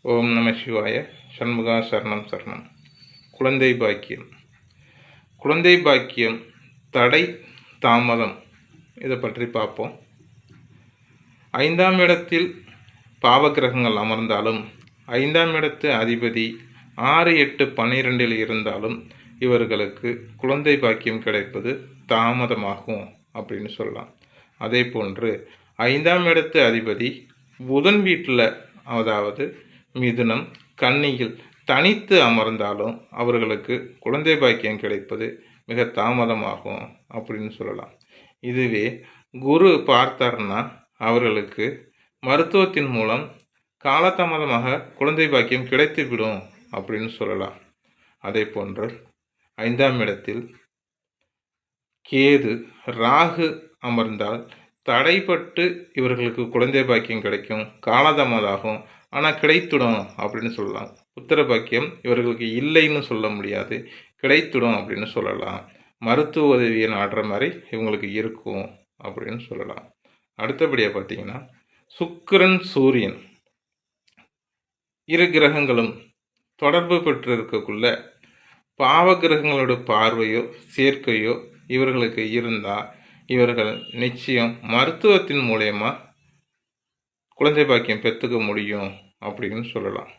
ஓம் நம சிவாய. சண்முகா சரணம் சரணம். குழந்தை பாக்கியம். குழந்தை பாக்கியம் தடை தாமதம் இதை பற்றி பார்ப்போம். 5ஆம் இடத்தில் பாவகிரகங்கள் அமர்ந்தாலும் 5ஆம் இடத்து அதிபதி 6, 8, 12 இருந்தாலும் இவர்களுக்கு குழந்தை பாக்கியம் கிடைப்பது தாமதமாகும் அப்படின்னு சொல்லலாம். அதே போன்று 5ஆம் இடத்து அதிபதி புதன் வீட்டில், அதாவது மிதுனம், கன்னியில் தனித்து அமர்ந்தாலும் அவர்களுக்கு குழந்தை பாக்கியம் கிடைப்பது மிக தாமதமாகும் அப்படின்னு சொல்லலாம். இதுவே குரு பார்த்தார்னா அவர்களுக்கு மருத்துவத்தின் மூலம் காலதாமதமாக குழந்தை பாக்கியம் கிடைத்துவிடும் அப்படின்னு சொல்லலாம். அதே போன்று 5ஆம் இடத்தில் கேது, ராகு அமர்ந்தால் தடைப்பட்டு இவர்களுக்கு குழந்தை பாக்கியம் கிடைக்கும், காலதாமதாகும், ஆனால் கிடைத்துடும் அப்படின்னு சொல்லலாம். புத்திர பாக்கியம் இவர்களுக்கு இல்லைன்னு சொல்ல முடியாது, கிடைத்துடும் அப்படின்னு சொல்லலாம். மருத்துவ உதவியை நாடுற மாதிரி இவங்களுக்கு இருக்கும் அப்படின்னு சொல்லலாம். அடுத்தபடியாக பார்த்தீங்கன்னா சுக்கிரன், சூரியன் இரு கிரகங்களும் தொடர்பு பெற்று இருக்கக்குள்ள பாவ கிரகங்களோட பார்வையோ சேர்க்கையோ இவர்களுக்கு இருந்தால் இவர்கள் நிச்சயம் மருத்துவத்தின் மூலயமா குழந்தை பாக்கியம் பெற்றுக்க முடியும் அப்படின்னு சொல்லலாம்.